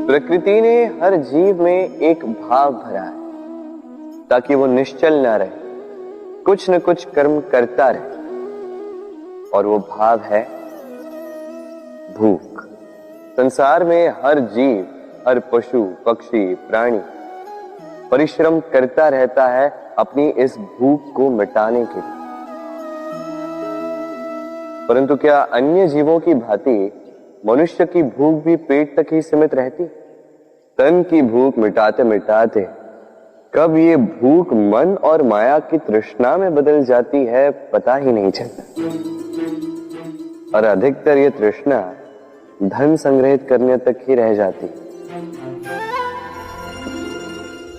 प्रकृति ने हर जीव में एक भाव भरा है ताकि वो निश्चल ना रहे, कुछ न कुछ कर्म करता रहे, और वो भाव है भूख। संसार में हर जीव, हर पशु पक्षी प्राणी परिश्रम करता रहता है अपनी इस भूख को मिटाने के लिए। परंतु क्या अन्य जीवों की भांति मनुष्य की भूख भी पेट तक ही सीमित रहती? तन की भूख मिटाते मिटाते कब ये भूख मन और माया की तृष्णा में बदल जाती है पता ही नहीं चलता। और अधिकतर ये तृष्णा धन संग्रहित करने तक ही रह जाती।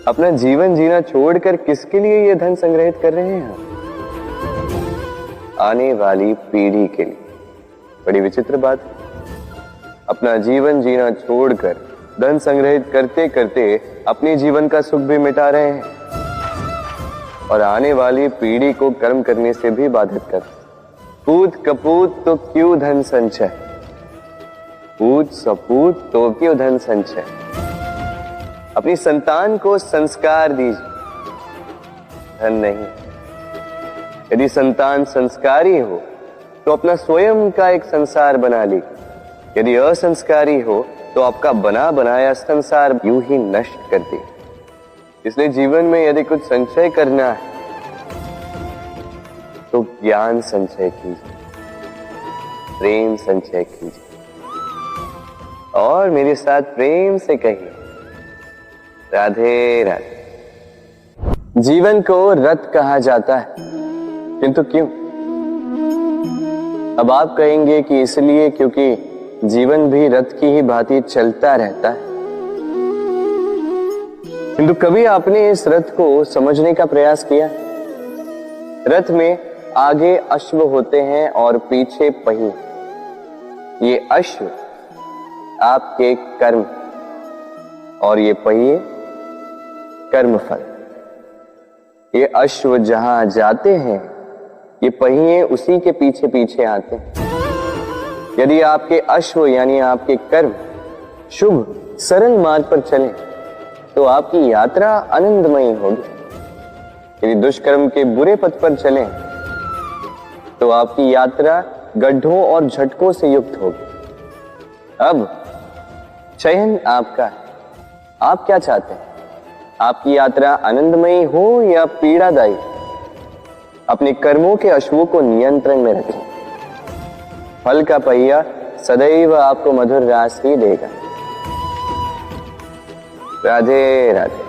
अपना जीवन जीना छोड़कर किसके लिए ये धन संग्रहित कर रहे हैं? आने वाली पीढ़ी के लिए। बड़ी विचित्र बात। अपना जीवन जीना छोड़कर धन संग्रहित करते करते अपने जीवन का सुख भी मिटा रहे हैं और आने वाली पीढ़ी को कर्म करने से भी बाधित कर। पूत कपूत तो क्यों धन संचय, पूत सपूत तो क्यों धन संचय। अपनी संतान को संस्कार दीजिए, धन नहीं। यदि संतान संस्कारी हो तो अपना स्वयं का एक संसार बना ली। यदि असंस्कारी हो तो आपका बना बनाया संसार यूं ही नष्ट कर दे। इसलिए जीवन में यदि कुछ संचय करना है तो ज्ञान संचय कीजिए, प्रेम संचय कीजिए, और मेरे साथ प्रेम से कहिए राधे राधे। जीवन को रथ कहा जाता है, किंतु क्यों? अब आप कहेंगे कि इसलिए क्योंकि जीवन भी रथ की ही भांति चलता रहता है। किंतु कभी आपने इस रथ को समझने का प्रयास किया? रथ में आगे अश्व होते हैं और पीछे पहिए। ये अश्व आपके कर्म और ये पहिए कर्मफल। ये अश्व जहां जाते हैं ये पहिए उसी के पीछे पीछे आते हैं। यदि आपके अश्व यानी आपके कर्म शुभ सरल मार्ग पर चले तो आपकी यात्रा आनंदमयी होगी। यदि दुष्कर्म के बुरे पथ पर चलें तो आपकी यात्रा गड्ढों और झटकों से युक्त होगी। अब चयन आपका है, आप क्या चाहते हैं? आपकी यात्रा आनंदमयी हो या पीड़ादायी? अपने कर्मों के अश्वों को नियंत्रण में रखें। फल का पहिया सदैव आपको मधुर रास ही देगा। राधे राधे।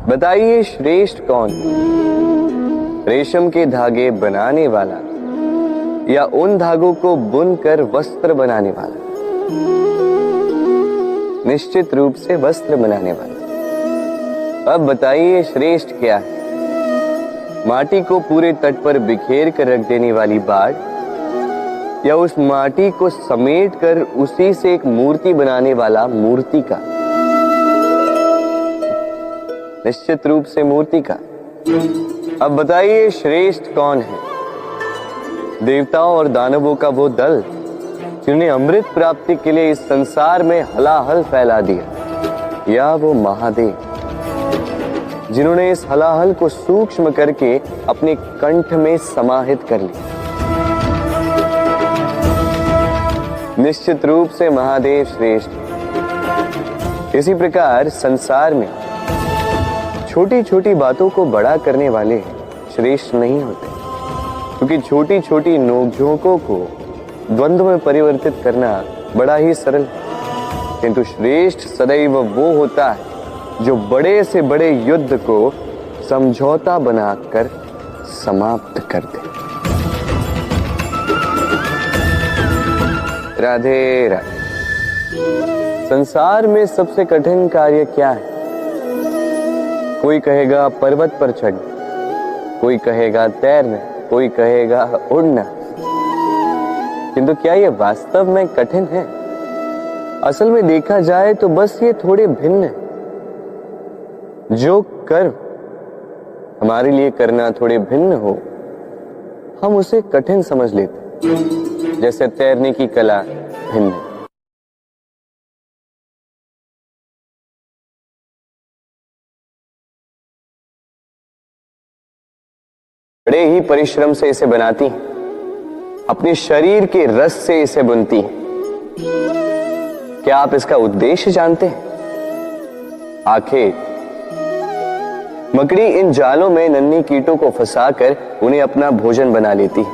बताइए श्रेष्ठ कौन? रेशम के धागे बनाने वाला या उन धागों को बुनकर वस्त्र बनाने वाला? निश्चित रूप से वस्त्र बनाने वाला। अब बताइए श्रेष्ठ क्या है? माटी को पूरे तट पर बिखेर कर रख देने वाली बाढ़ या उस माटी को समेट कर उसी से एक मूर्ति बनाने वाला मूर्ति का? निश्चित रूप से मूर्ति का। अब बताइए श्रेष्ठ कौन है? देवताओं और दानवों का वो दल जिन्हें अमृत प्राप्ति के लिए इस संसार में हलाहल फैला दिया, या वो महादेव जिन्होंने इस हलाहल को सूक्ष्म करके अपने कंठ में समाहित कर लिया? निश्चित रूप से महादेव श्रेष्ठ। इसी प्रकार संसार में छोटी छोटी बातों को बड़ा करने वाले श्रेष्ठ नहीं होते, क्योंकि छोटी छोटी नोकझोंकों को द्वंद्व में परिवर्तित करना बड़ा ही सरल है। किंतु श्रेष्ठ सदैव वो होता है जो बड़े से बड़े युद्ध को समझौता बनाकर समाप्त कर दे। राधे राधे। संसार में सबसे कठिन कार्य क्या है? कोई कहेगा पर्वत पर चढ़ना, कोई कहेगा तैरना, कोई कहेगा उड़ना। किंतु क्या ये वास्तव में कठिन है? असल में देखा जाए तो बस ये थोड़े भिन्न है। जो कर्म हमारे लिए करना थोड़े भिन्न हो हम उसे कठिन समझ लेते, जैसे तैरने की कला भिन्न है। बड़े ही परिश्रम से इसे बनाती हैं, अपने शरीर के रस से इसे बुनती हैं। क्या आप इसका उद्देश्य जानते हैं? आखिर मकड़ी इन जालों में नन्ही कीटों को फंसाकर उन्हें अपना भोजन बना लेती है।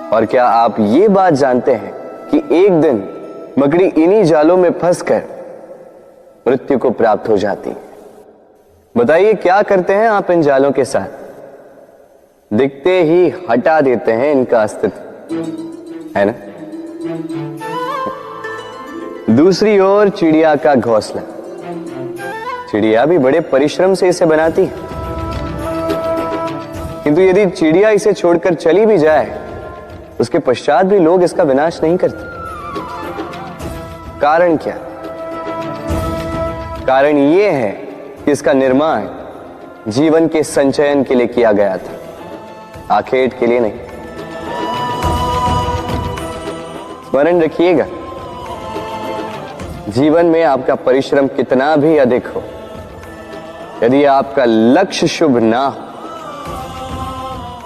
और क्या आप ये बात जानते हैं कि एक दिन मकड़ी इन्हीं जालों में फंसकर मृत्यु को प्राप्त हो जाती है? बताइए क्या करते हैं आप इन जालों के साथ? दिखते ही हटा देते हैं इनका अस्तित्व, है ना? दूसरी ओर चिड़िया का घोंसला। चिड़िया भी बड़े परिश्रम से इसे बनाती है, किंतु यदि चिड़िया इसे छोड़कर चली भी जाए, उसके पश्चात भी लोग इसका विनाश नहीं करते। कारण क्या? कारण यह है कि इसका निर्माण जीवन के संचयन के लिए किया गया था, आखेट के लिए नहीं। स्मरण रखिएगा, जीवन में आपका परिश्रम कितना भी अधिक हो, यदि आपका लक्ष्य शुभ ना हो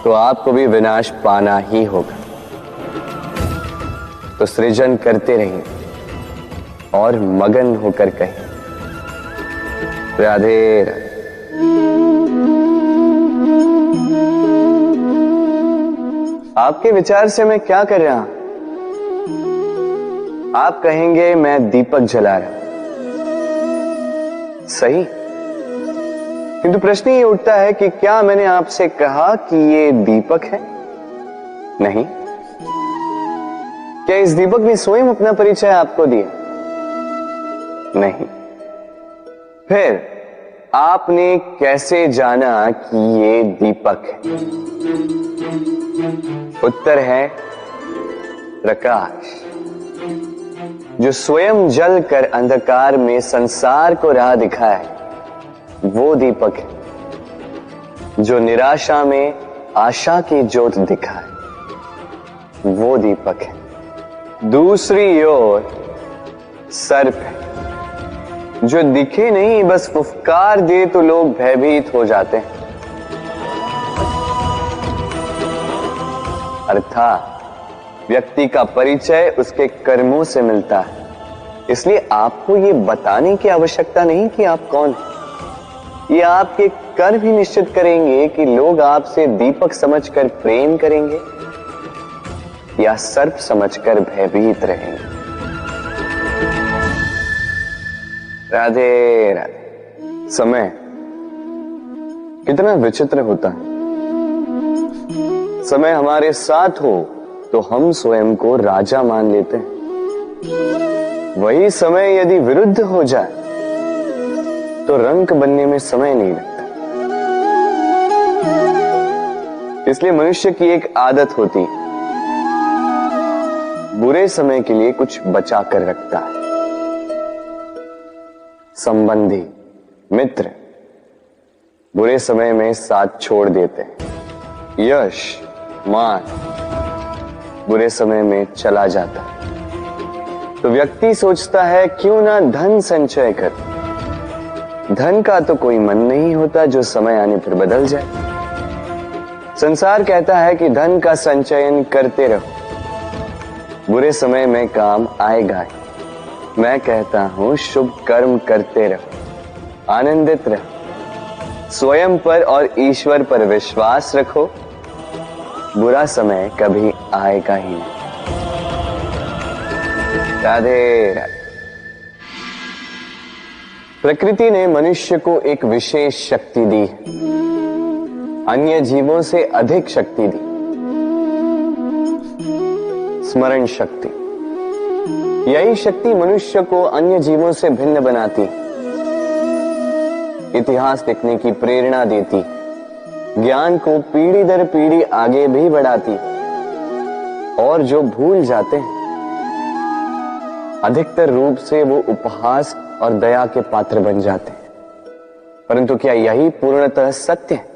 तो आपको भी विनाश पाना ही होगा। तो सृजन करते रहिए और मगन होकर कहिए राधे राधे। आपके विचार से मैं क्या कर रहा हूं? आप कहेंगे मैं दीपक जला रहा हूं। सही, किंतु प्रश्न ये उठता है कि क्या मैंने आपसे कहा कि ये दीपक है? नहीं। क्या इस दीपक ने स्वयं अपना परिचय आपको दिया? नहीं। फिर आपने कैसे जाना कि ये दीपक है? उत्तर है प्रकाश, जो स्वयं जलकर अंधकार में संसार को राह दिखाए, वो दीपक है। जो निराशा में आशा की ज्योत दिखाए, वो दीपक है। दूसरी ओर सर्प है, जो दिखे नहीं, बस फुफकार दे तो लोग भयभीत हो जाते हैं। अर्थात व्यक्ति का परिचय उसके कर्मों से मिलता है, इसलिए आपको ये बताने की आवश्यकता नहीं कि आप कौन हैं। ये आपके कर्म ही निश्चित करेंगे कि लोग आपसे दीपक समझकर प्रेम करेंगे या सर्प समझकर भयभीत रहेंगे। राधे राधे। समय कितना विचित्र होता है। समय हमारे साथ हो तो हम स्वयं को राजा मान लेते हैं, वही समय यदि विरुद्ध हो जाए तो रंक बनने में समय नहीं लगता। इसलिए मनुष्य की एक आदत होती है, बुरे समय के लिए कुछ बचा कर रखता है। संबंधी, मित्र बुरे समय में साथ छोड़ देते हैं। यश, मान बुरे समय में चला जाता है। तो व्यक्ति सोचता है क्यों ना धन संचय कर। धन का तो कोई मन नहीं होता जो समय आने पर बदल जाए। संसार कहता है कि धन का संचयन करते रहो, बुरे समय में काम आएगा। मैं कहता हूं शुभ कर्म करते रहो, आनंदित रहो, स्वयं पर और ईश्वर पर विश्वास रखो, बुरा समय कभी आएगा ही नहीं। राधे राधे। प्रकृति ने मनुष्य को एक विशेष शक्ति दी है, अन्य जीवों से अधिक शक्ति दी, स्मरण शक्ति। यही शक्ति मनुष्य को अन्य जीवों से भिन्न बनाती, इतिहास लिखने की प्रेरणा देती, ज्ञान को पीढ़ी दर पीढ़ी आगे भी बढ़ाती। और जो भूल जाते हैं, अधिकतर रूप से वो उपहास और दया के पात्र बन जाते हैं। परंतु क्या यही पूर्णतः सत्य है?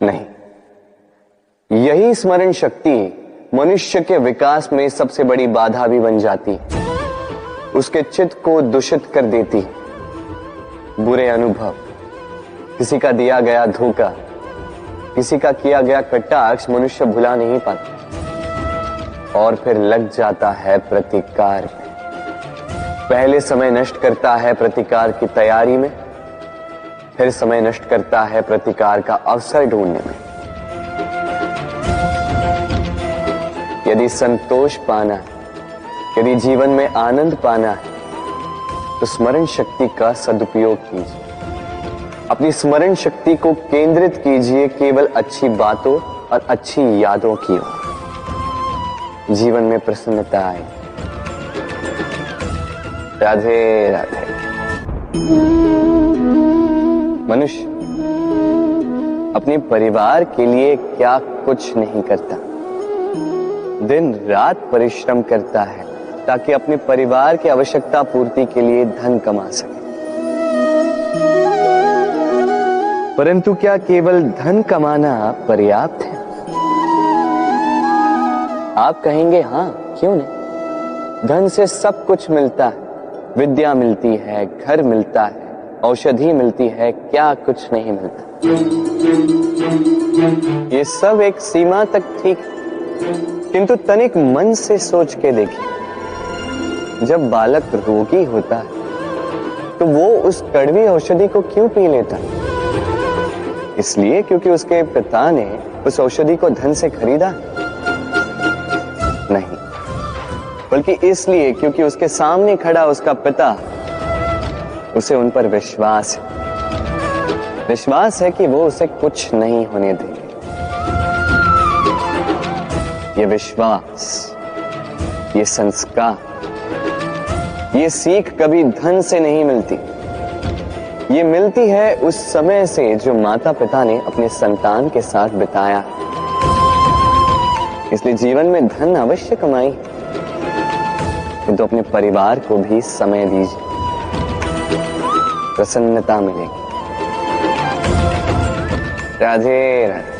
नहीं। यही स्मरण शक्ति मनुष्य के विकास में सबसे बड़ी बाधा भी बन जाती है, उसके चित्त को दूषित कर देती। बुरे अनुभव, किसी का दिया गया धोखा, किसी का किया गया कटाक्ष मनुष्य भुला नहीं पाता और फिर लग जाता है प्रतिकार में। पहले समय नष्ट करता है प्रतिकार की तैयारी में, फिर समय नष्ट करता है प्रतिकार का अवसर ढूंढने में। यदि संतोष पाना है, यदि जीवन में आनंद पाना है, तो स्मरण शक्ति का सदुपयोग कीजिए। अपनी स्मरण शक्ति को केंद्रित कीजिए केवल अच्छी बातों और अच्छी यादों की ओर। जीवन में प्रसन्नता आए। राधे राधे। मनुष्य अपने परिवार के लिए क्या कुछ नहीं करता, दिन रात परिश्रम करता है ताकि अपने परिवार की आवश्यकता पूर्ति के लिए धन कमा सके। परंतु क्या केवल धन कमाना पर्याप्त है? आप कहेंगे हाँ, क्यों नहीं। धन से सब कुछ मिलता है, विद्या मिलती है, घर मिलता है, औषधि मिलती है, क्या कुछ नहीं मिलता। ये सब एक सीमा तक ठीक है, किंतु तनिक मन से सोच के देखिए, जब बालक रोगी होता है तो वो उस कड़वी औषधि को क्यों पी लेता है? इसलिए क्योंकि उसके पिता ने उस औषधि को धन से खरीदा नहीं, बल्कि इसलिए क्योंकि उसके सामने खड़ा उसका पिता, उसे उन पर विश्वास है। विश्वास है कि वो उसे कुछ नहीं होने देंगे। ये विश्वास, ये संस्कार, ये सीख कभी धन से नहीं मिलती। ये मिलती है उस समय से जो माता पिता ने अपने संतान के साथ बिताया। इसलिए जीवन में धन अवश्य कमाई, किंतु अपने परिवार को भी समय दीजिए, प्रसन्नता मिलेगी। राधे राधे।